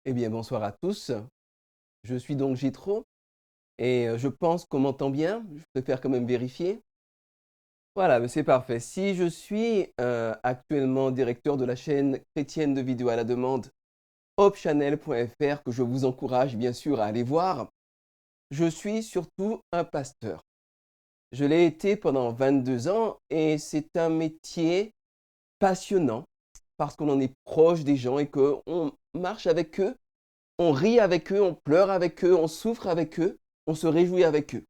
Eh bien, bonsoir à tous. Je suis donc Jitro et je pense qu'on m'entend bien. Je préfère quand même vérifier. Voilà, mais c'est parfait. Si je suis actuellement directeur de la chaîne chrétienne de vidéos à la demande hopchannel.fr, que je vous encourage bien sûr à aller voir, je suis surtout un pasteur. Je l'ai été pendant 22 ans et c'est un métier passionnant parce qu'on en est proche des gens et qu'on marche avec eux. On rit avec eux, on pleure avec eux, on souffre avec eux, on se réjouit avec eux.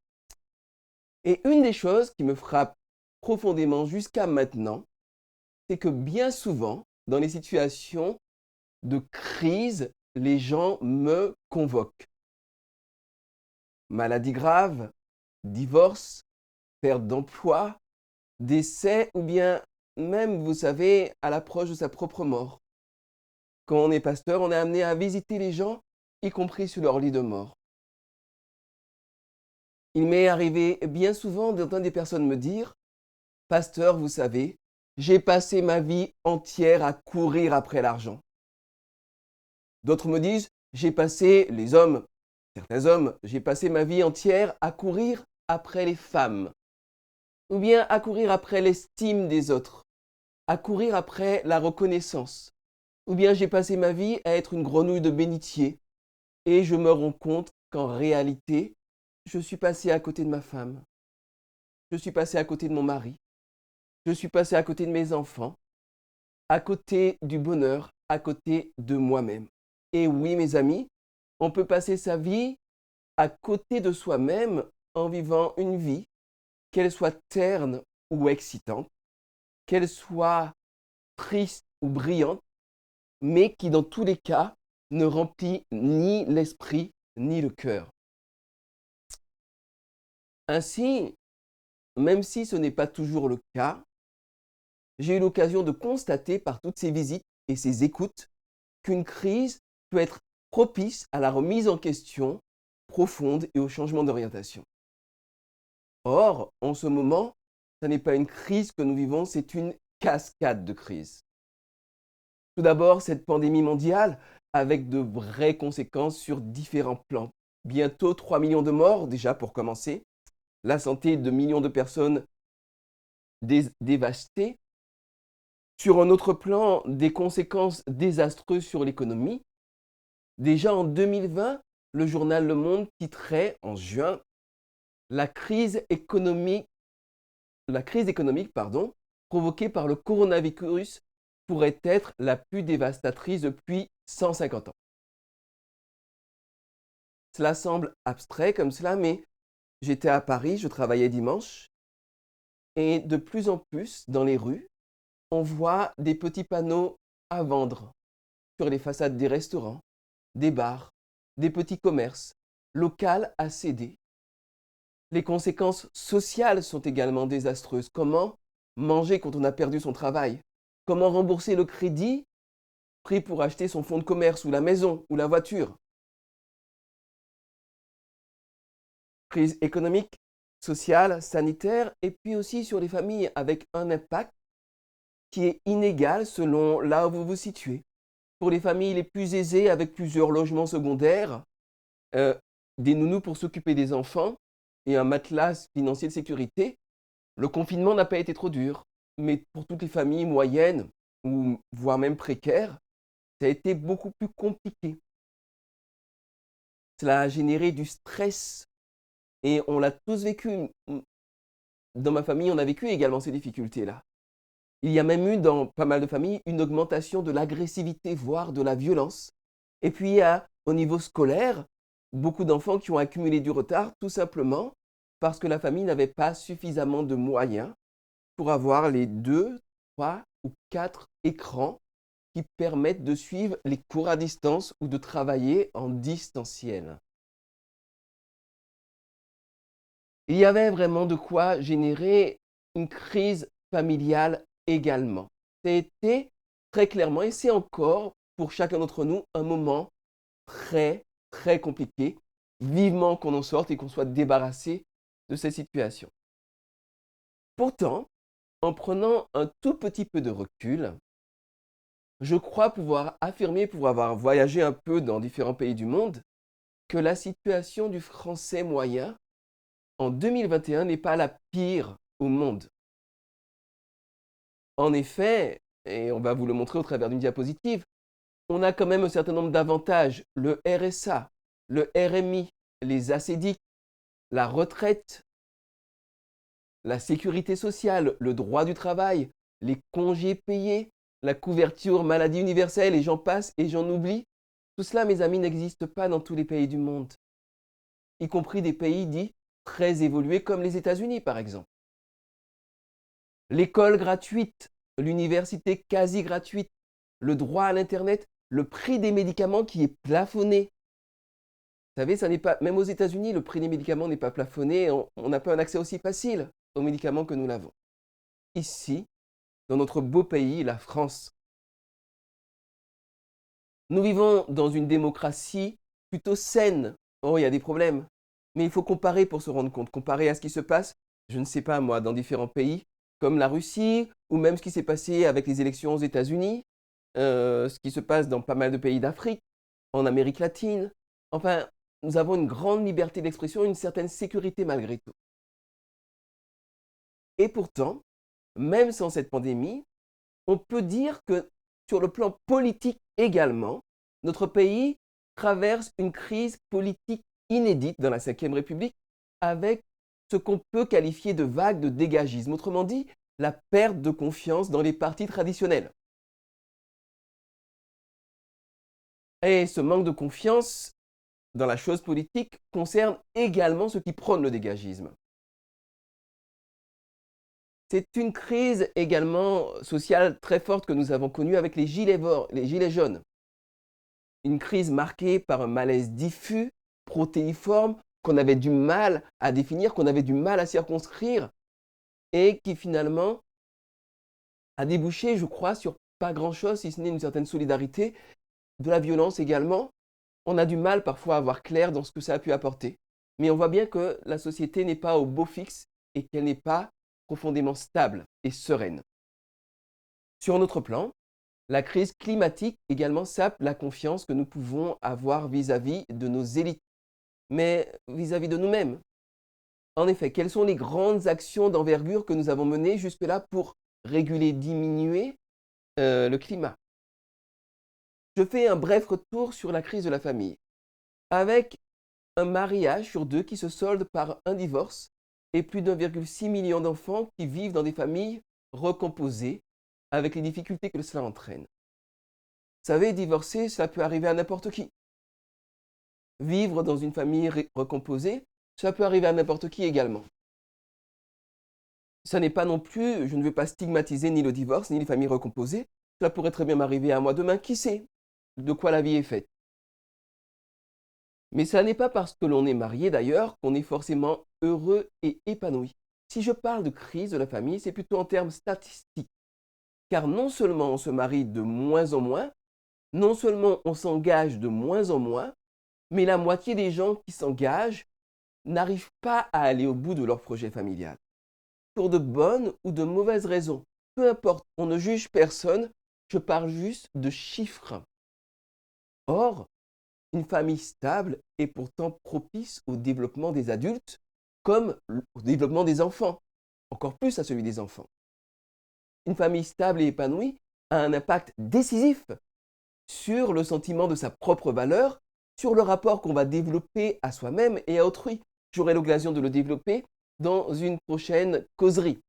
Et une des choses qui me frappe profondément jusqu'à maintenant, c'est que bien souvent, dans les situations de crise, les gens me convoquent. Maladie grave, divorce, perte d'emploi, décès ou bien même, vous savez, à l'approche de sa propre mort. Quand on est pasteur, on est amené à visiter les gens, y compris sur leur lit de mort. Il m'est arrivé bien souvent d'entendre des personnes me dire, pasteur, vous savez, j'ai passé ma vie entière à courir après l'argent. D'autres me disent, j'ai passé, les hommes, certains hommes, j'ai passé ma vie entière à courir après les femmes, ou bien à courir après l'estime des autres, à courir après la reconnaissance, ou bien j'ai passé ma vie à être une grenouille de bénitier, et je me rends compte qu'en réalité, je suis passé à côté de ma femme, je suis passé à côté de mon mari, je suis passé à côté de mes enfants, à côté du bonheur, à côté de moi-même. Et oui, mes amis, on peut passer sa vie à côté de soi-même en vivant une vie, qu'elle soit terne ou excitante, qu'elle soit triste ou brillante, mais qui dans tous les cas ne remplit ni l'esprit ni le cœur. Ainsi, même si ce n'est pas toujours le cas, j'ai eu l'occasion de constater par toutes ces visites et ces écoutes qu'une crise peut être propice à la remise en question profonde et au changement d'orientation. Or, en ce moment, ce n'est pas une crise que nous vivons, c'est une cascade de crises. Tout d'abord, cette pandémie mondiale avec de vraies conséquences sur différents plans. Bientôt 3 millions de morts, déjà pour commencer, la santé de millions de personnes dévastées. Sur un autre plan, des conséquences désastreuses sur l'économie. Déjà en 2020, le journal Le Monde titrait en juin la crise économique, provoquée par le coronavirus pourrait être la plus dévastatrice depuis 150 ans. Cela semble abstrait comme cela, mais j'étais à Paris, je travaillais dimanche, et de plus en plus dans les rues, on voit des petits panneaux à vendre sur les façades des restaurants, des bars, des petits commerces, local à céder. Les conséquences sociales sont également désastreuses. Comment manger quand on a perdu son travail? Comment rembourser le crédit pris pour acheter son fonds de commerce ou la maison ou la voiture? Crise économique, sociale, sanitaire et puis aussi sur les familles avec un impact qui est inégal selon là où vous vous situez. Pour les familles les plus aisées avec plusieurs logements secondaires, euh, des nounous pour s'occuper des enfants et un matelas financier de sécurité, le confinement n'a pas été trop dur. Mais pour toutes les familles moyennes ou voire même précaires, ça a été beaucoup plus compliqué. Cela a généré du stress et on l'a tous vécu. Dans ma famille, on a vécu également ces difficultés-là. Il y a même eu dans pas mal de familles une augmentation de l'agressivité, voire de la violence. Et puis il y a au niveau scolaire, beaucoup d'enfants qui ont accumulé du retard tout simplement parce que la famille n'avait pas suffisamment de moyens pour avoir les 2, 3 ou 4 écrans qui permettent de suivre les cours à distance ou de travailler en distanciel. Il y avait vraiment de quoi générer une crise familiale également. C'était très clairement, et c'est encore pour chacun d'entre nous, un moment très, très compliqué. Vivement qu'on en sorte et qu'on soit débarrassé de cette situation. Pourtant, en prenant un tout petit peu de recul, Je crois pouvoir affirmer, pour avoir voyagé un peu dans différents pays du monde, que la situation du français moyen en 2021 n'est pas la pire au monde. En effet, et on va vous le montrer au travers d'une diapositive, on a quand même un certain nombre d'avantages. Le RSA, le RMI, les ACDIC, la retraite, la sécurité sociale, le droit du travail, les congés payés, la couverture maladie universelle, et j'en passe et j'en oublie. Tout cela, mes amis, n'existe pas dans tous les pays du monde, y compris des pays dits très évolués comme les États-Unis, par exemple. L'école gratuite, l'université quasi gratuite, le droit à l'Internet, le prix des médicaments qui est plafonné. Vous savez, ça n'est pas, même aux États-Unis, le prix des médicaments n'est pas plafonné. On n'a pas un accès aussi facile aux médicaments que nous l'avons. Ici, dans notre beau pays, la France, nous vivons dans une démocratie plutôt saine. Oh, il y a des problèmes. Mais il faut comparer pour se rendre compte. Comparer à ce qui se passe, je ne sais pas moi, dans différents pays, comme la Russie, ou même ce qui s'est passé avec les élections aux États-Unis, ce qui se passe dans pas mal de pays d'Afrique, en Amérique latine. Enfin, nous avons une grande liberté d'expression, une certaine sécurité malgré tout. Et pourtant, même sans cette pandémie, on peut dire que sur le plan politique également, notre pays traverse une crise politique inédite dans la Ve République avec ce qu'on peut qualifier de vague de dégagisme, autrement dit, la perte de confiance dans les partis traditionnels. Et ce manque de confiance dans la chose politique concerne également ceux qui prônent le dégagisme. C'est une crise également sociale très forte que nous avons connue avec les gilets jaunes. Une crise marquée par un malaise diffus, protéiforme, qu'on avait du mal à définir, qu'on avait du mal à circonscrire, et qui finalement a débouché, je crois, sur pas grand-chose, si ce n'est une certaine solidarité, de la violence également. On a du mal parfois à voir clair dans ce que ça a pu apporter. Mais on voit bien que la société n'est pas au beau fixe et qu'elle n'est pas profondément stable et sereine. Sur un autre plan, la crise climatique également sape la confiance que nous pouvons avoir vis-à-vis de nos élites, mais vis-à-vis de nous-mêmes. En effet, quelles sont les grandes actions d'envergure que nous avons menées jusque-là pour réguler, diminuer le climat? Je fais un bref retour sur la crise de la famille, avec un mariage sur deux qui se solde par un divorce et plus d'1,6 million d'enfants qui vivent dans des familles recomposées avec les difficultés que cela entraîne. Vous savez, divorcer, ça peut arriver à n'importe qui. Vivre dans une famille recomposée, ça peut arriver à n'importe qui également. Ça n'est pas non plus, je ne veux pas stigmatiser ni le divorce, ni les familles recomposées. Cela pourrait très bien m'arriver à moi demain, qui sait de quoi la vie est faite. Mais ça n'est pas parce que l'on est marié d'ailleurs qu'on est forcément heureux et épanoui. Si je parle de crise de la famille, c'est plutôt en termes statistiques. Car non seulement on se marie de moins en moins, non seulement on s'engage de moins en moins, mais la moitié des gens qui s'engagent n'arrivent pas à aller au bout de leur projet familial. Pour de bonnes ou de mauvaises raisons. Peu importe, on ne juge personne, je parle juste de chiffres. Or, une famille stable est pourtant propice au développement des adultes comme au développement des enfants, encore plus à celui des enfants. Une famille stable et épanouie a un impact décisif sur le sentiment de sa propre valeur, sur le rapport qu'on va développer à soi-même et à autrui. J'aurai l'occasion de le développer dans une prochaine causerie.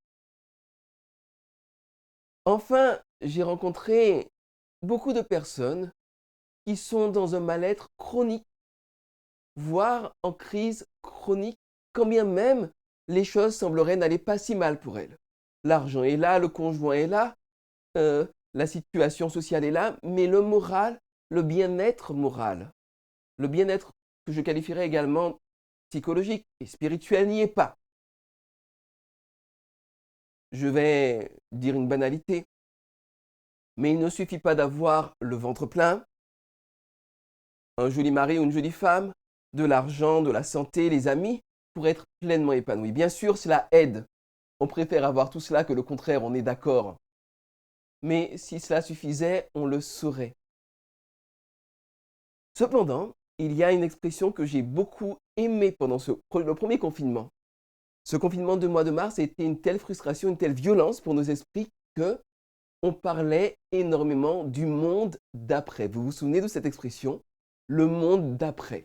Enfin, j'ai rencontré beaucoup de personnes qui sont dans un mal-être chronique, voire en crise chronique, quand bien même les choses sembleraient n'aller pas si mal pour elles. L'argent est là, le conjoint est là, la situation sociale est là, mais le moral, le bien-être moral, le bien-être que je qualifierais également psychologique et spirituel n'y est pas. Je vais dire une banalité, mais il ne suffit pas d'avoir le ventre plein, un joli mari ou une jolie femme, de l'argent, de la santé, les amis, pour être pleinement épanoui. Bien sûr, cela aide. On préfère avoir tout cela que le contraire, on est d'accord. mais si cela suffisait, on le saurait. Cependant, il y a une expression que j'ai beaucoup aimée pendant le premier confinement. Ce confinement de mois de mars a été une telle frustration, une telle violence pour nos esprits que on parlait énormément du monde d'après. Vous vous souvenez de cette expression? Le monde d'après.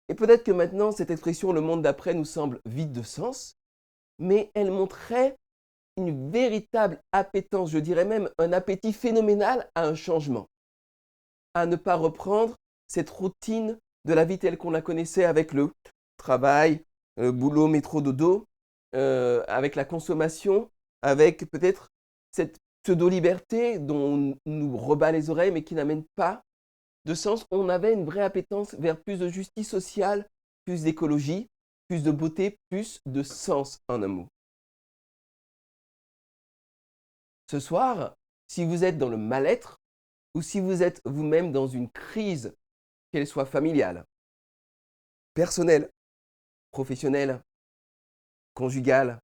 Et peut-être que maintenant, cette expression, le monde d'après, nous semble vide de sens, mais elle montrait une véritable appétence, je dirais même un appétit phénoménal à un changement, à ne pas reprendre cette routine de la vie telle qu'on la connaissait avec le travail, boulot, métro, dodo, avec la consommation, avec peut-être cette pseudo-liberté dont on nous rebat les oreilles mais qui n'amène pas de sens. On avait une vraie appétence vers plus de justice sociale, plus d'écologie, plus de beauté, plus de sens en un mot. Ce soir, si vous êtes dans le mal-être ou si vous êtes vous-même dans une crise, qu'elle soit familiale, personnelle, professionnelle, conjugale,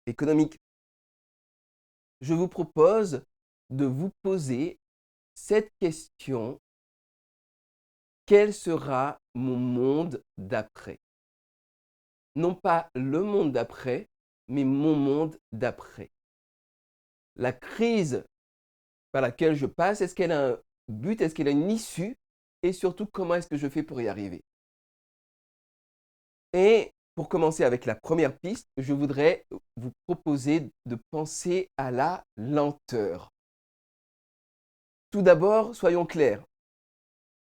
économique, je vous propose de vous poser cette question: quel sera mon monde d'après? Non pas le monde d'après, mais mon monde d'après. La crise par laquelle je passe, est-ce qu'elle a un but? Est-ce qu'elle a une issue? Et surtout, comment est-ce que je fais pour y arriver? Et pour commencer avec la première piste, je voudrais vous proposer de penser à la lenteur. Tout d'abord, soyons clairs,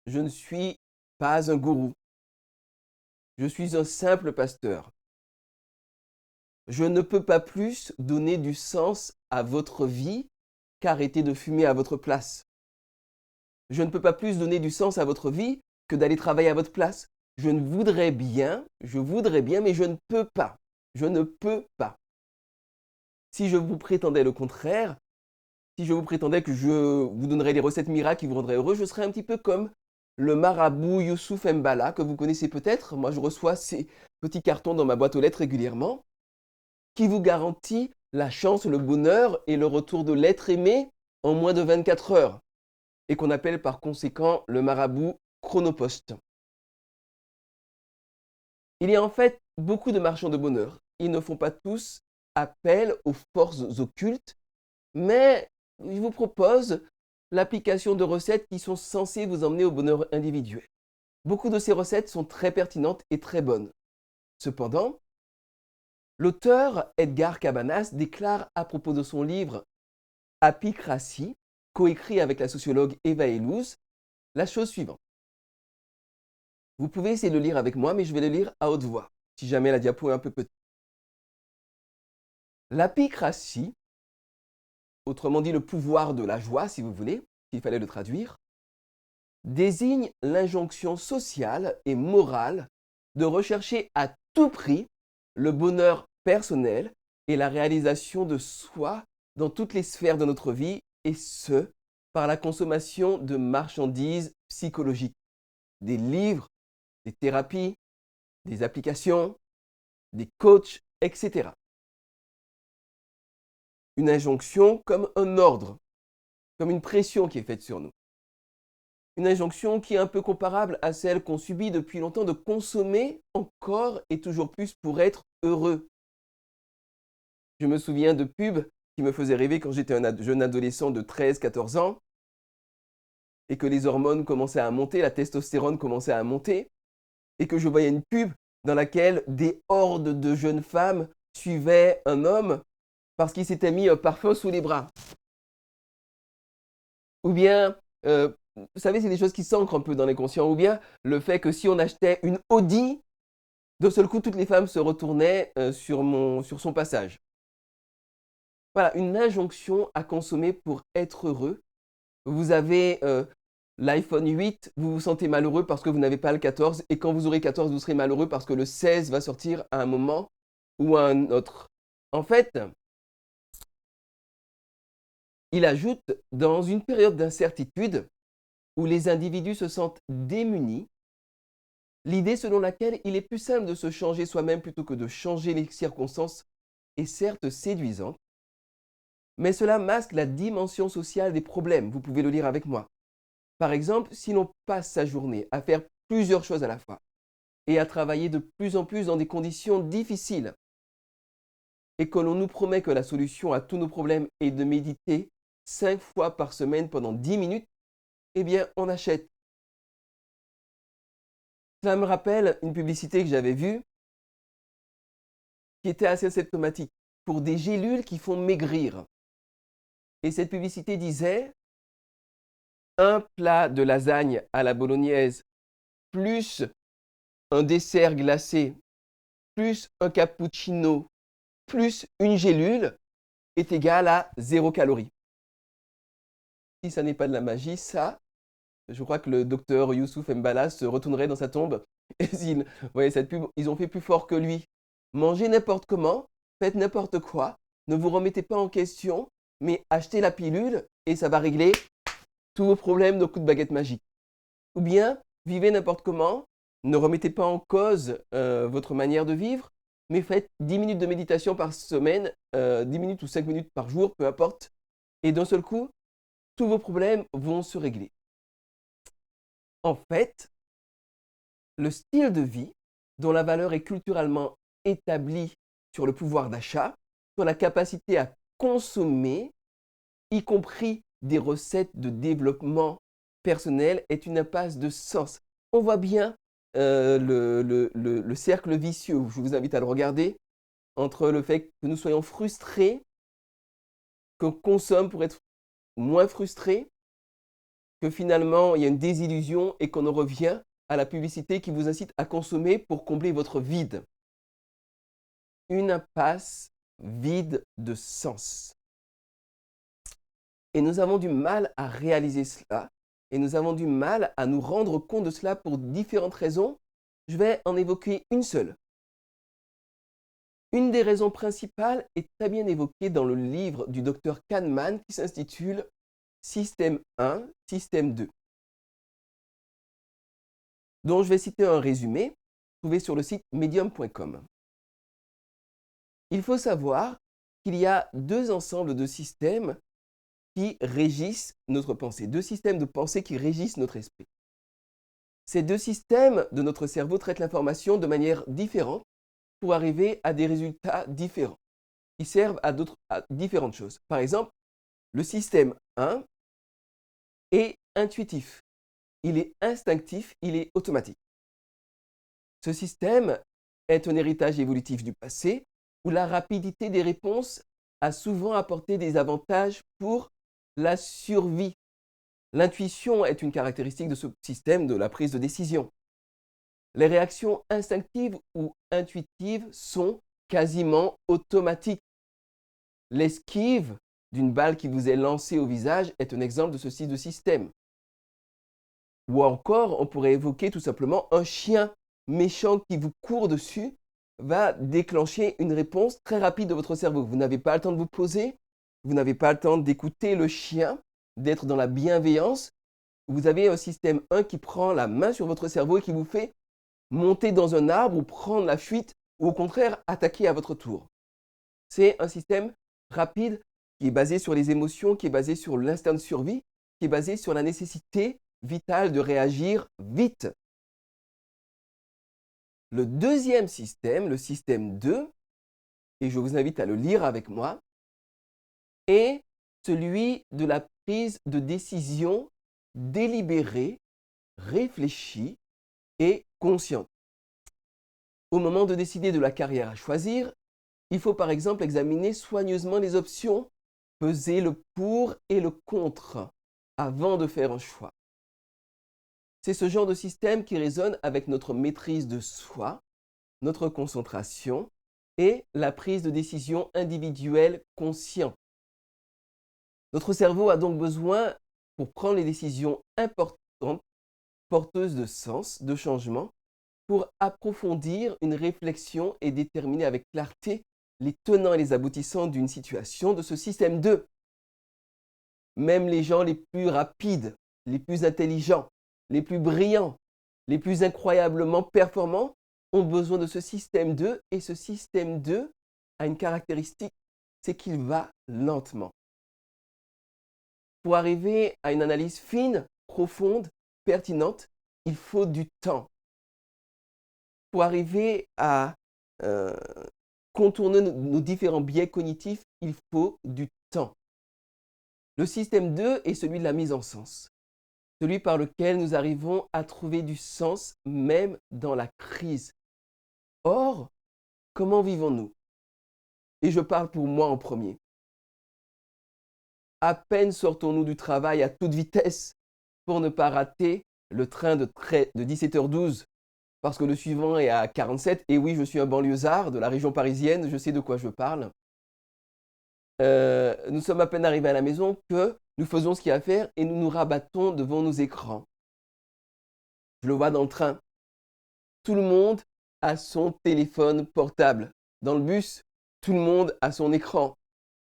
je ne suis pas un gourou. Je suis un simple pasteur. Je ne peux pas plus donner du sens à votre vie qu'arrêter de fumer à votre place. Je ne peux pas plus donner du sens à votre vie que d'aller travailler à votre place. Je voudrais bien, mais je ne peux pas. Je ne peux pas. Si je vous prétendais le contraire, si je vous prétendais que je vous donnerais des recettes miracles qui vous rendraient heureux, je serais un petit peu comme le marabout Youssouf Mbala, que vous connaissez peut-être. Moi, je reçois ces petits cartons dans ma boîte aux lettres régulièrement, qui vous garantit la chance, le bonheur et le retour de l'être aimé en moins de 24 heures, et qu'on appelle par conséquent le marabout chronopost. Il y a en fait beaucoup de marchands de bonheur. Ils ne font pas tous appel aux forces occultes, mais ils vous proposent l'application de recettes qui sont censées vous emmener au bonheur individuel. Beaucoup de ces recettes sont très pertinentes et très bonnes. Cependant, l'auteur Edgar Cabanas déclare à propos de son livre Apicratie, coécrit avec la sociologue Eva Illouz, la chose suivante. Vous pouvez essayer de le lire avec moi, mais je vais le lire à haute voix, si jamais la diapo est un peu petite. L'apicratie, autrement dit le pouvoir de la joie, si vous voulez, s'il fallait le traduire, désigne l'injonction sociale et morale de rechercher à tout prix le bonheur personnel et la réalisation de soi dans toutes les sphères de notre vie, et ce, par la consommation de marchandises psychologiques, des livres, des thérapies, des applications, des coachs, etc. Une injonction comme un ordre, comme une pression qui est faite sur nous. Une injonction qui est un peu comparable à celle qu'on subit depuis longtemps de consommer encore et toujours plus pour être heureux. Je me souviens de pubs qui me faisaient rêver quand j'étais un jeune adolescent de 13-14 ans et que les hormones commençaient à monter, la testostérone commençait à monter et que je voyais une pub dans laquelle des hordes de jeunes femmes suivaient un homme parce qu'il s'était mis un parfum sous les bras. Ou bien, vous savez, c'est des choses qui s'ancrent un peu dans les conscients. Ou bien le fait que si on achetait une Audi, d'un seul coup, toutes les femmes se retournaient sur son passage. Voilà, une injonction à consommer pour être heureux. Vous avez l'iPhone 8, vous vous sentez malheureux parce que vous n'avez pas le 14. Et quand vous aurez 14, vous serez malheureux parce que le 16 va sortir à un moment ou à un autre. En fait, il ajoute, dans une période d'incertitude où les individus se sentent démunis, l'idée selon laquelle il est plus simple de se changer soi-même plutôt que de changer les circonstances est certes séduisante, Mais cela masque la dimension sociale des problèmes. Vous pouvez le lire avec moi. Par exemple, si l'on passe sa journée à faire plusieurs choses à la fois et à travailler de plus en plus dans des conditions difficiles et que l'on nous promet que la solution à tous nos problèmes est de méditer 5 fois par semaine pendant 10 minutes, eh bien, on achète. Ça me rappelle une publicité que j'avais vue qui était assez symptomatique pour des gélules qui font maigrir. Et cette publicité disait un plat de lasagne à la bolognaise plus un dessert glacé plus un cappuccino plus une gélule est égal à 0 calories. Si ça n'est pas de la magie, ça, je crois que le docteur Youssouf Mbala se retournerait dans sa tombe. Et s'il voyait cette pub, ils ont fait plus fort que lui. Mangez n'importe comment, faites n'importe quoi, ne vous remettez pas en question, mais achetez la pilule et ça va régler tous vos problèmes de coups de baguette magique. Ou bien, vivez n'importe comment, ne remettez pas en cause votre manière de vivre, mais faites 10 minutes de méditation par semaine, 10 minutes ou 5 minutes par jour, peu importe. Et d'un seul coup, tous vos problèmes vont se régler. En fait, le style de vie, dont la valeur est culturellement établie sur le pouvoir d'achat, sur la capacité à consommer, y compris des recettes de développement personnel, est une impasse de sens. On voit bien le cercle vicieux, je vous invite à le regarder, entre le fait que nous soyons frustrés, qu'on consomme pour être moins frustrés, que finalement il y a une désillusion et qu'on en revient à la publicité qui vous incite à consommer pour combler votre vide. Une impasse vide de sens. Et nous avons du mal à réaliser cela et nous avons du mal à nous rendre compte de cela pour différentes raisons. Je vais en évoquer une seule. Une des raisons principales est très bien évoquée dans le livre du docteur Kahneman qui s'intitule Système 1, Système 2, dont je vais citer un résumé trouvé sur le site medium.com. Il faut savoir qu'il y a deux ensembles de systèmes qui régissent notre pensée, deux systèmes de pensée qui régissent notre esprit. Ces deux systèmes de notre cerveau traitent l'information de manière différente pour arriver à des résultats différents, qui servent à différentes choses. Par exemple, le système 1 est intuitif, il est instinctif, il est automatique. Ce système est un héritage évolutif du passé où la rapidité des réponses a souvent apporté des avantages pour la survie. L'intuition est une caractéristique de ce système de la prise de décision. Les réactions instinctives ou intuitives sont quasiment automatiques. L'esquive d'une balle qui vous est lancée au visage est un exemple de ce type de système. Ou encore, on pourrait évoquer tout simplement un chien méchant qui vous court dessus va déclencher une réponse très rapide de votre cerveau. Vous n'avez pas le temps de vous poser, vous n'avez pas le temps d'écouter le chien, d'être dans la bienveillance. Vous avez un système 1 qui prend la main sur votre cerveau et qui vous fait monter dans un arbre ou prendre la fuite ou au contraire attaquer à votre tour. C'est un système rapide qui est basé sur les émotions, qui est basé sur l'instinct de survie, qui est basé sur la nécessité vitale de réagir vite. Le deuxième système, le système 2, et je vous invite à le lire avec moi, est celui de la prise de décision délibérée, réfléchie et consciente. Au moment de décider de la carrière à choisir, il faut par exemple examiner soigneusement les options, peser le pour et le contre avant de faire un choix. C'est ce genre de système qui résonne avec notre maîtrise de soi, notre concentration et la prise de décision individuelle consciente. Notre cerveau a donc besoin, pour prendre les décisions importantes, porteuses de sens, de changement, pour approfondir une réflexion et déterminer avec clarté les tenants et les aboutissants d'une situation de ce système 2. Même les gens les plus rapides, les plus intelligents, les plus brillants, les plus incroyablement performants ont besoin de ce système 2 et ce système 2 a une caractéristique, c'est qu'il va lentement. Pour arriver à une analyse fine, profonde, pertinente, il faut du temps. Pour arriver à euh, contourner nos différents biais cognitifs, il faut du temps. Le système 2 est celui de la mise en sens, celui par lequel nous arrivons à trouver du sens même dans la crise. Or, comment vivons-nous? Et je parle pour moi en premier. À peine sortons-nous du travail à toute vitesse pour ne pas rater le train de 17h12 parce que le suivant est à 47. Et oui, je suis un banlieusard de la région parisienne, je sais de quoi je parle. Nous sommes à peine arrivés à la maison que nous faisons ce qu'il y a à faire et nous nous rabattons devant nos écrans. Je le vois dans le train. Tout le monde a son téléphone portable. Dans le bus, tout le monde a son écran.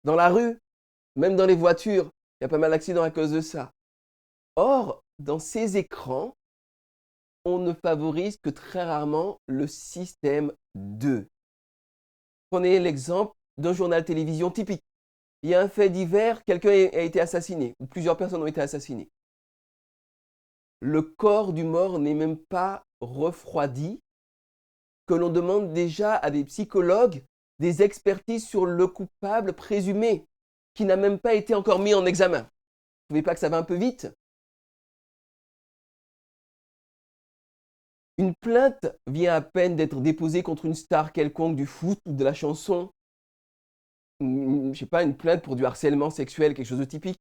Dans la rue, même dans les voitures, il y a pas mal d'accidents à cause de ça. Or, dans ces écrans, on ne favorise que très rarement le système 2. Prenez l'exemple d'un journal télévision typique. Il y a un fait divers, quelqu'un a été assassiné, ou plusieurs personnes ont été assassinées. Le corps du mort n'est même pas refroidi, que l'on demande déjà à des psychologues des expertises sur le coupable présumé, qui n'a même pas été encore mis en examen. Vous ne trouvez pas que ça va un peu vite? Une plainte vient à peine d'être déposée contre une star quelconque du foot ou de la chanson. Je ne sais pas, une plainte pour du harcèlement sexuel, quelque chose de typique.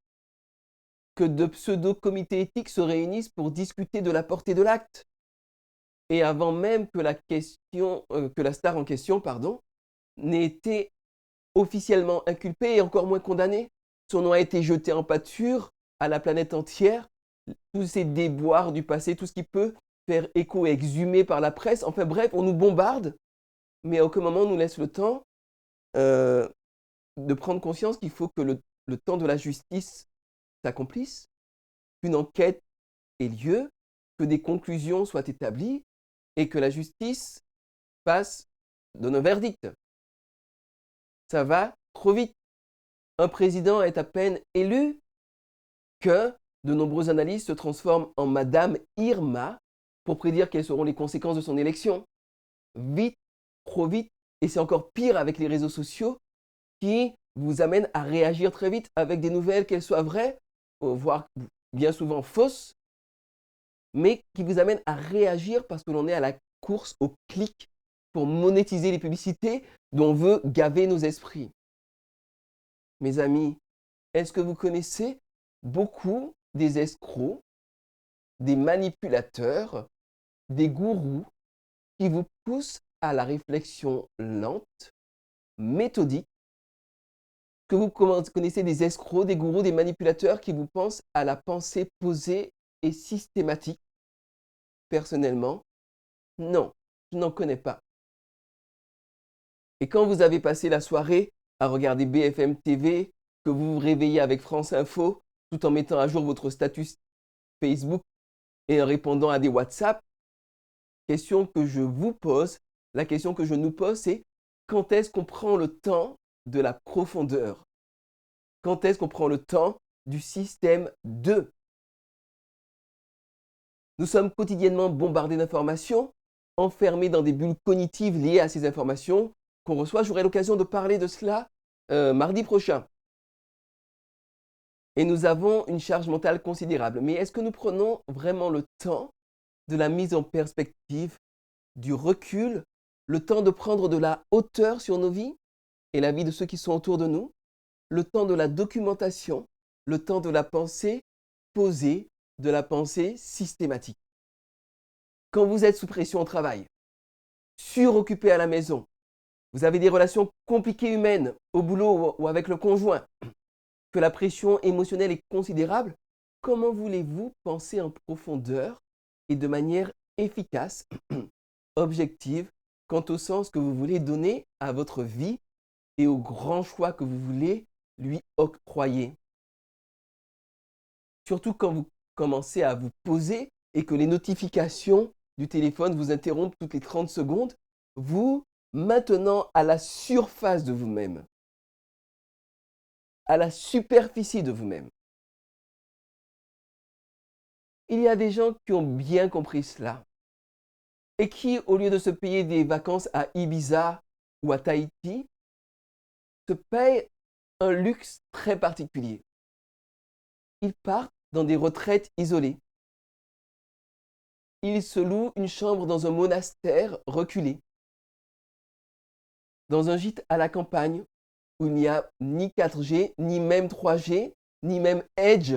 Que de pseudo-comités éthiques se réunissent pour discuter de la portée de l'acte. Et avant même que la star en question, n'ait été officiellement inculpée et encore moins condamnée, son nom a été jeté en pâture à la planète entière. Tous ces déboires du passé, tout ce qui peut faire écho et exhumer par la presse. Enfin bref, on nous bombarde, mais à aucun moment on nous laisse le temps de prendre conscience qu'il faut que le temps de la justice s'accomplisse, qu'une enquête ait lieu, que des conclusions soient établies et que la justice donne un verdict. Ça va trop vite. Un président est à peine élu que de nombreux analystes se transforment en Madame Irma pour prédire quelles seront les conséquences de son élection. Vite, trop vite, et c'est encore pire avec les réseaux sociaux qui vous amènent à réagir très vite avec des nouvelles, qu'elles soient vraies, voire bien souvent fausses, mais qui vous amènent à réagir parce que l'on est à la course au clic pour monétiser les publicités dont on veut gaver nos esprits. Mes amis, est-ce que vous connaissez beaucoup des escrocs, des manipulateurs, des gourous qui vous poussent à la réflexion lente, méthodique? Que vous connaissez des escrocs, des gourous, des manipulateurs qui vous pensent à la pensée posée et systématique? Personnellement, non, je n'en connais pas. Et quand vous avez passé la soirée à regarder BFM TV, que vous vous réveillez avec France Info, tout en mettant à jour votre statut Facebook et en répondant à des WhatsApp, question que je vous pose, la question que je nous pose, c'est quand est-ce qu'on prend le temps de la profondeur? Quand est-ce qu'on prend le temps du système 2? Nous sommes quotidiennement bombardés d'informations, enfermés dans des bulles cognitives liées à ces informations qu'on reçoit. J'aurai l'occasion de parler de cela mardi prochain. Et nous avons une charge mentale considérable. Mais est-ce que nous prenons vraiment le temps de la mise en perspective, du recul, le temps de prendre de la hauteur sur nos vies et la vie de ceux qui sont autour de nous, le temps de la documentation, le temps de la pensée posée, de la pensée systématique? Quand vous êtes sous pression au travail, suroccupé à la maison, vous avez des relations compliquées humaines au boulot ou avec le conjoint, que la pression émotionnelle est considérable, comment voulez-vous penser en profondeur et de manière efficace, objective, quant au sens que vous voulez donner à votre vie et aux grands choix que vous voulez lui octroyer? Surtout quand vous commencez à vous poser et que les notifications du téléphone vous interrompent toutes les 30 secondes, vous, maintenant à la surface de vous-même, à la superficie de vous-même, il y a des gens qui ont bien compris cela et qui, au lieu de se payer des vacances à Ibiza ou à Tahiti, se payent un luxe très particulier. Ils partent dans des retraites isolées. Ils se louent une chambre dans un monastère reculé, dans un gîte à la campagne où il n'y a ni 4G, ni même 3G, ni même Edge.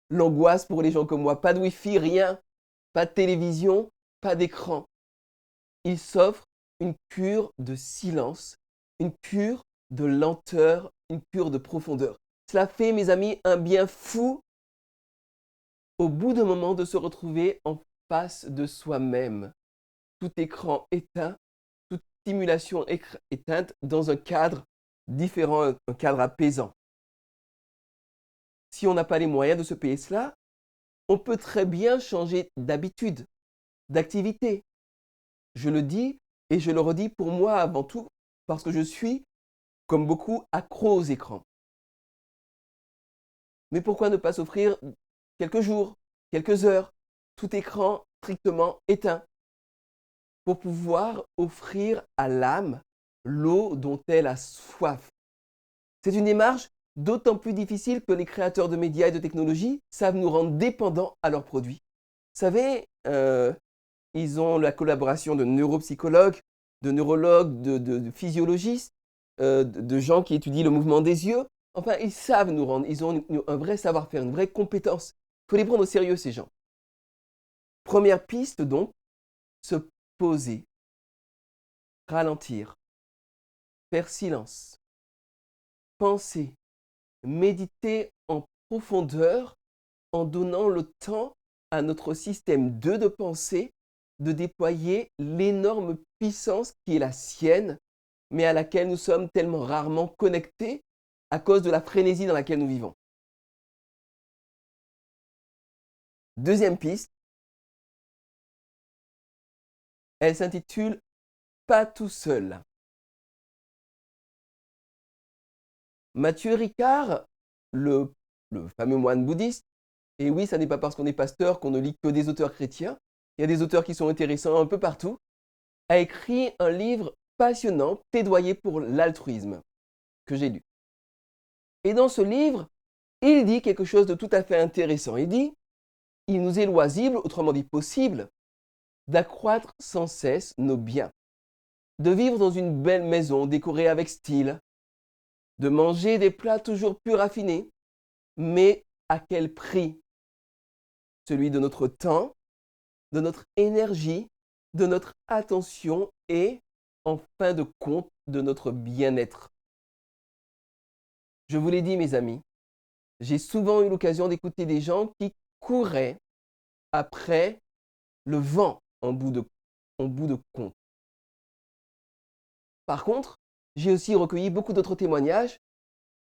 L'angoisse pour les gens comme moi. Pas de Wi-Fi, rien. Pas de télévision, pas d'écran. Ils s'offrent une cure de silence, une cure de lenteur, une cure de profondeur. Cela fait, mes amis, un bien fou au bout d'un moment de se retrouver en face de soi-même. Tout écran éteint, toute stimulation éteinte dans un cadre différent, un cadre apaisant. Si on n'a pas les moyens de se payer cela, on peut très bien changer d'habitude, d'activité. Je le dis et je le redis pour moi avant tout, parce que je suis, comme beaucoup, accro aux écrans. Mais pourquoi ne pas s'offrir quelques jours, quelques heures, tout écran strictement éteint, pour pouvoir offrir à l'âme l'eau dont elle a soif? C'est une démarche d'autant plus difficile que les créateurs de médias et de technologies savent nous rendre dépendants à leurs produits. Vous savez, ils ont la collaboration de neuropsychologues, de neurologues, de physiologistes, de gens qui étudient le mouvement des yeux. Enfin, ils savent nous rendre, ils ont un vrai savoir-faire, une vraie compétence. Il faut les prendre au sérieux, ces gens. Première piste, donc, se poser, ralentir, faire silence, penser, méditer en profondeur en donnant le temps à notre système de pensée de déployer l'énorme puissance qui est la sienne, mais à laquelle nous sommes tellement rarement connectés à cause de la frénésie dans laquelle nous vivons. Deuxième piste, elle s'intitule Pas tout seul. Mathieu Ricard, le fameux moine bouddhiste, et oui, ça n'est pas parce qu'on est pasteur qu'on ne lit que des auteurs chrétiens, il y a des auteurs qui sont intéressants un peu partout, a écrit un livre passionnant, Plaidoyer pour l'altruisme, que j'ai lu. Et dans ce livre, il dit quelque chose de tout à fait intéressant. Il dit, il nous est loisible, autrement dit possible, d'accroître sans cesse nos biens, de vivre dans une belle maison décorée avec style, de manger des plats toujours plus raffinés, mais à quel prix? Celui de notre temps, de notre énergie, de notre attention et, en fin de compte, de notre bien-être. Je vous l'ai dit, mes amis, j'ai souvent eu l'occasion d'écouter des gens qui couraient après le vent en bout de compte. Par contre, j'ai aussi recueilli beaucoup d'autres témoignages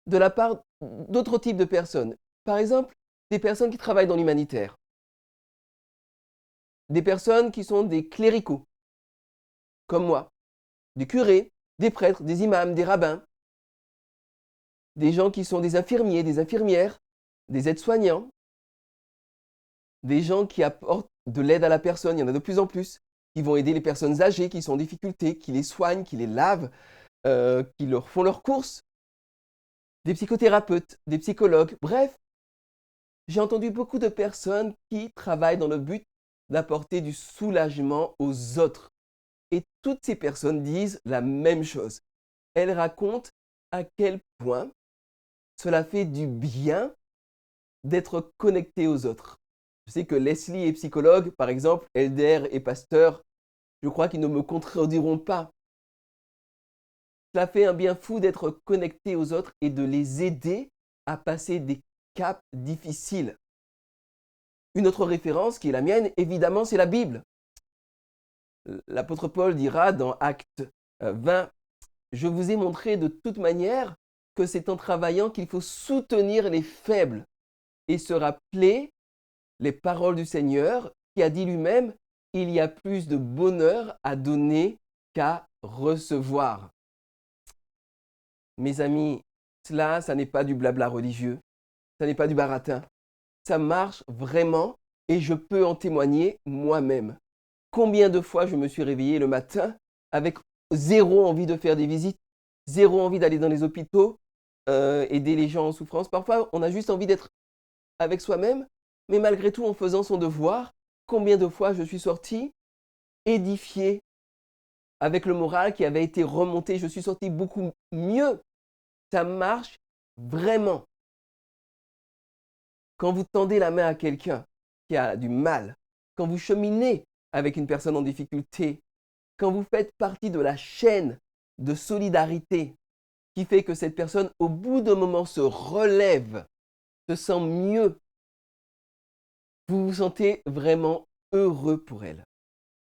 de la part d'autres types de personnes. Par exemple, des personnes qui travaillent dans l'humanitaire. Des personnes qui sont des cléricaux, comme moi. Des curés, des prêtres, des imams, des rabbins. Des gens qui sont des infirmiers, des infirmières, des aides-soignants. Des gens qui apportent de l'aide à la personne, il y en a de plus en plus, qui vont aider les personnes âgées qui sont en difficulté, qui les soignent, qui les lavent, qui leur font leurs courses. Des psychothérapeutes, des psychologues, bref. J'ai entendu beaucoup de personnes qui travaillent dans le but d'apporter du soulagement aux autres. Et toutes ces personnes disent la même chose. Elles racontent à quel point cela fait du bien d'être connecté aux autres. Je sais que Leslie est psychologue, par exemple, Elder est pasteur. Je crois qu'ils ne me contrediront pas. Cela fait un bien fou d'être connecté aux autres et de les aider à passer des caps difficiles. Une autre référence qui est la mienne, évidemment, c'est la Bible. L'apôtre Paul dira dans Actes 20, « Je vous ai montré de toute manière que c'est en travaillant qu'il faut soutenir les faibles et se rappeler les paroles du Seigneur qui a dit lui-même, il y a plus de bonheur à donner qu'à recevoir. » Mes amis, ça n'est pas du blabla religieux, ça n'est pas du baratin. Ça marche vraiment Et je peux en témoigner moi-même. Combien de fois je me suis réveillé le matin avec zéro envie de faire des visites, zéro envie d'aller dans les hôpitaux, aider les gens en souffrance. Parfois, on a juste envie d'être avec soi-même, mais malgré tout, en faisant son devoir, combien de fois je suis sorti édifié, avec le moral qui avait été remonté, je suis sorti beaucoup mieux. Ça marche vraiment. Quand vous tendez la main à quelqu'un qui a du mal, quand vous cheminez avec une personne en difficulté, quand vous faites partie de la chaîne de solidarité qui fait que cette personne, au bout d'un moment, se relève, se sent mieux, vous vous sentez vraiment heureux pour elle.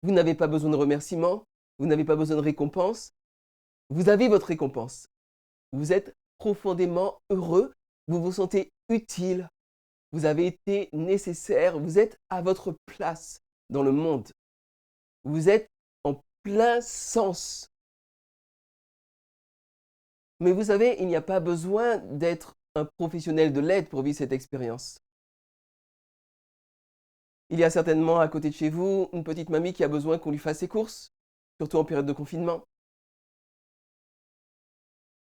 Vous n'avez pas besoin de remerciements, vous n'avez pas besoin de récompense, vous avez votre récompense. Vous êtes profondément heureux, vous vous sentez utile, vous avez été nécessaire, vous êtes à votre place dans le monde. Vous êtes en plein sens. Mais vous savez, il n'y a pas besoin d'être un professionnel de l'aide pour vivre cette expérience. Il y a certainement à côté de chez vous une petite mamie qui a besoin qu'on lui fasse ses courses, surtout en période de confinement.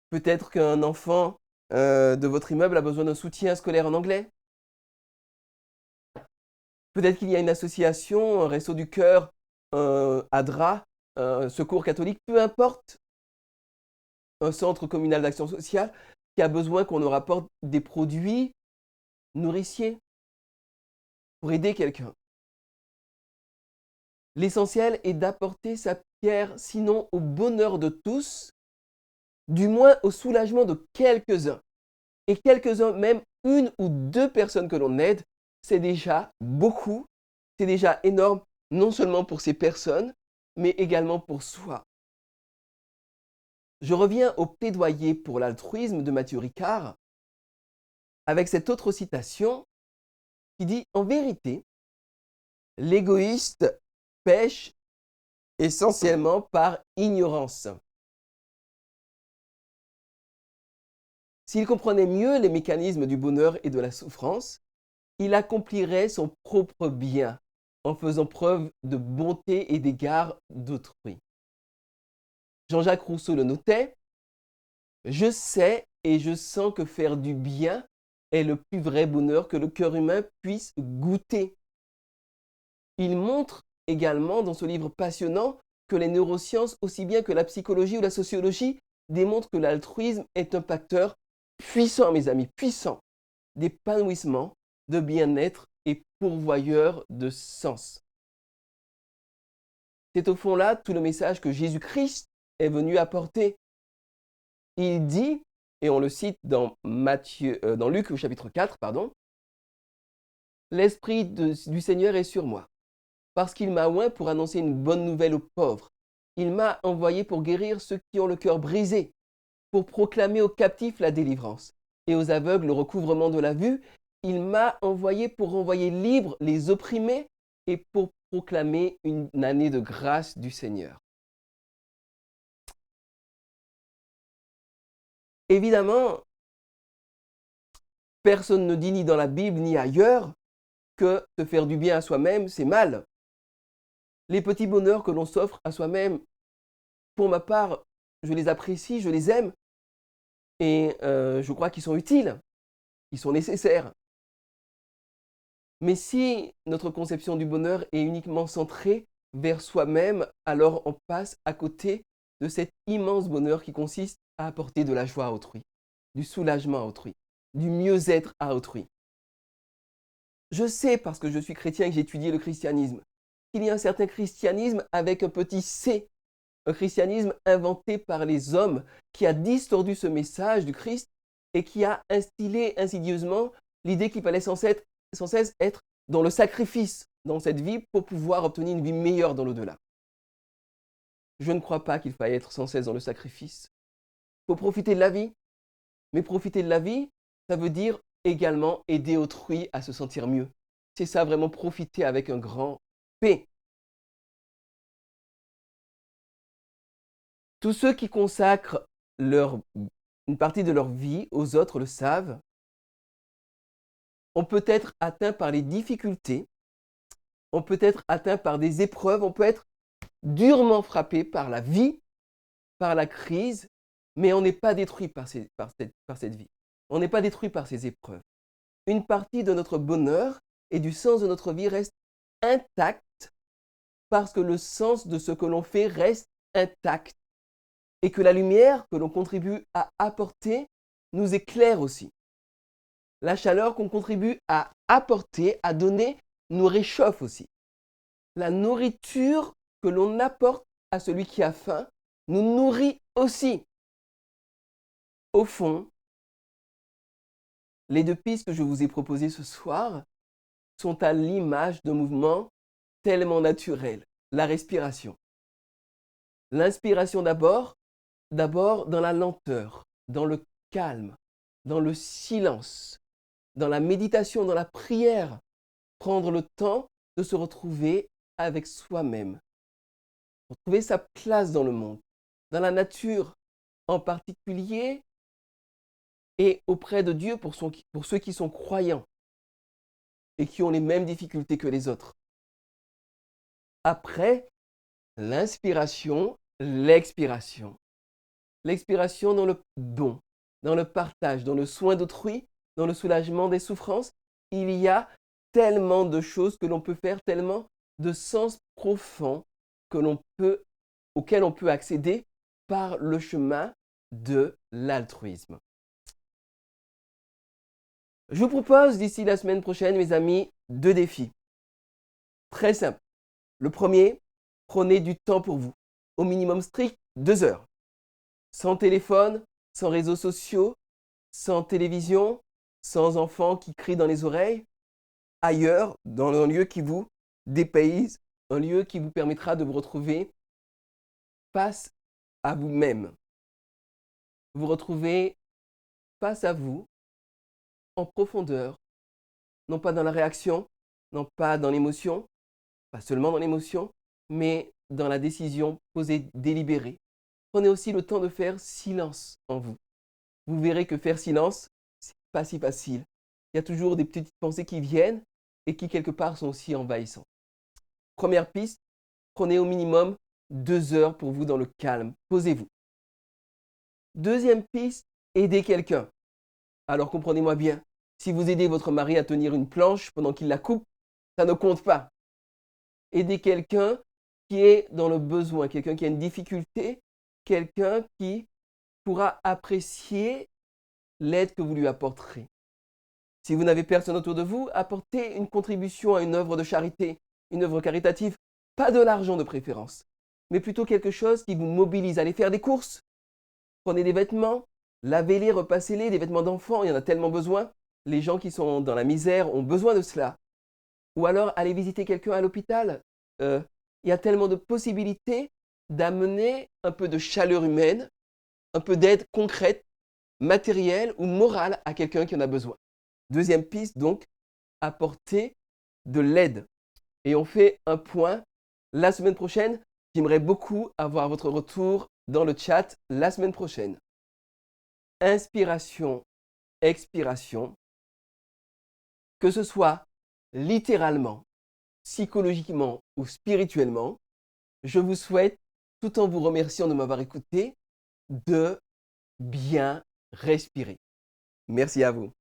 Peut-être qu'un enfant de votre immeuble a besoin d'un soutien scolaire en anglais. Peut-être qu'il y a une association, un Resto du Cœur, ADRA, Secours catholique, peu importe, un centre communal d'action sociale qui a besoin qu'on leur apporte des produits nourriciers pour aider quelqu'un. L'essentiel est d'apporter sa pierre, sinon au bonheur de tous, du moins au soulagement de quelques-uns. Et quelques-uns, même une ou deux personnes que l'on aide, c'est déjà beaucoup, c'est déjà énorme, non seulement pour ces personnes, mais également pour soi. Je reviens au plaidoyer pour l'altruisme de Mathieu Ricard, avec cette autre citation qui dit « En vérité, l'égoïste pêche essentiellement par ignorance. S'il comprenait mieux les mécanismes du bonheur et de la souffrance, il accomplirait son propre bien en faisant preuve de bonté et d'égard d'autrui. » Jean-Jacques Rousseau le notait, « Je sais et je sens que faire du bien est le plus vrai bonheur que le cœur humain puisse goûter. » Il montre également dans ce livre passionnant que les neurosciences, aussi bien que la psychologie ou la sociologie, démontrent que l'altruisme est un facteur puissant, mes amis, puissant, d'épanouissement, de bien-être et pourvoyeur de sens. C'est au fond là tout le message que Jésus-Christ est venu apporter. Il dit, et on le cite dans Luc au chapitre 4, « L'Esprit du Seigneur est sur moi, parce qu'il m'a oint pour annoncer une bonne nouvelle aux pauvres. Il m'a envoyé pour guérir ceux qui ont le cœur brisé, pour proclamer aux captifs la délivrance et aux aveugles le recouvrement de la vue. Il m'a envoyé pour renvoyer libres les opprimés et pour proclamer une année de grâce du Seigneur. » Évidemment, personne ne dit ni dans la Bible ni ailleurs que se faire du bien à soi-même, c'est mal. Les petits bonheurs que l'on s'offre à soi-même, pour ma part, je les apprécie, je les aime et je crois qu'ils sont utiles, qu'ils sont nécessaires. Mais si notre conception du bonheur est uniquement centrée vers soi-même, alors on passe à côté de cet immense bonheur qui consiste à apporter de la joie à autrui, du soulagement à autrui, du mieux-être à autrui. Je sais, parce que je suis chrétien et que j'ai étudié le christianisme, qu'il y a un certain christianisme avec un petit c, un christianisme inventé par les hommes qui a distordu ce message du Christ et qui a instillé insidieusement l'idée qu'il fallait sans cesse être dans le sacrifice dans cette vie pour pouvoir obtenir une vie meilleure dans l'au-delà. Je ne crois pas qu'il faille être sans cesse dans le sacrifice. Il faut profiter de la vie. Mais profiter de la vie, ça veut dire également aider autrui à se sentir mieux. C'est ça vraiment profiter avec un grand P. Tous ceux qui consacrent une partie de leur vie aux autres le savent, ont peut-être atteint par les difficultés on peut être atteint par des épreuves, on peut être durement frappé par la vie, par la crise, mais on n'est pas détruit par cette vie. On n'est pas détruit par ces épreuves. Une partie de notre bonheur et du sens de notre vie reste intacte parce que le sens de ce que l'on fait reste intact et que la lumière que l'on contribue à apporter nous éclaire aussi. La chaleur qu'on contribue à apporter, à donner, nous réchauffe aussi. La nourriture que l'on apporte à celui qui a faim nous nourrit aussi. Au fond, les deux pistes que je vous ai proposées ce soir sont à l'image d'un mouvement tellement naturel, la respiration. L'inspiration d'abord dans la lenteur, dans le calme, dans le silence, dans la méditation, dans la prière, prendre le temps de se retrouver avec soi-même, retrouver sa place dans le monde, dans la nature en particulier et auprès de Dieu pour ceux qui sont croyants et qui ont les mêmes difficultés que les autres. Après, l'inspiration, l'expiration. L'expiration dans le don, dans le partage, dans le soin d'autrui, dans le soulagement des souffrances. Il y a tellement de choses que l'on peut faire, tellement de sens profonds auxquels on peut accéder par le chemin de l'altruisme. Je vous propose d'ici la semaine prochaine, mes amis, 2 défis. Très simples. Le premier, prenez du temps pour vous. Au minimum strict, 2 heures. Sans téléphone, sans réseaux sociaux, sans télévision, sans enfants qui crient dans les oreilles. Ailleurs, dans un lieu qui vous dépayse, un lieu qui vous permettra de vous retrouver face à vous-même. Vous retrouvez face à vous, en profondeur, non pas dans la réaction, non pas dans l'émotion, pas seulement dans l'émotion, mais dans la décision posée, délibérée. Prenez aussi le temps de faire silence en vous. Vous verrez que faire silence, c'est pas si facile. Il y a toujours des petites pensées qui viennent et qui quelque part sont aussi envahissantes. Première piste, prenez au minimum 2 heures pour vous dans le calme. Posez-vous. Deuxième piste, aidez quelqu'un. Alors comprenez-moi bien, si vous aidez votre mari à tenir une planche pendant qu'il la coupe, ça ne compte pas. Aidez quelqu'un qui est dans le besoin, quelqu'un qui a une difficulté, quelqu'un qui pourra apprécier l'aide que vous lui apporterez. Si vous n'avez personne autour de vous, apportez une contribution à une œuvre de charité, une œuvre caritative, pas de l'argent de préférence, mais plutôt quelque chose qui vous mobilise. Allez faire des courses, prenez des vêtements, lavez-les, repassez-les, des vêtements d'enfants, il y en a tellement besoin. Les gens qui sont dans la misère ont besoin de cela. Ou alors, allez visiter quelqu'un à l'hôpital. Il y a tellement de possibilités d'amener un peu de chaleur humaine, un peu d'aide concrète, matérielle ou morale à quelqu'un qui en a besoin. Deuxième piste, donc, apporter de l'aide. Et on fait un point la semaine prochaine. J'aimerais beaucoup avoir votre retour dans le chat la semaine prochaine. Inspiration, expiration. Que ce soit littéralement, psychologiquement ou spirituellement, je vous souhaite, tout en vous remerciant de m'avoir écouté, de bien respirer. Merci à vous.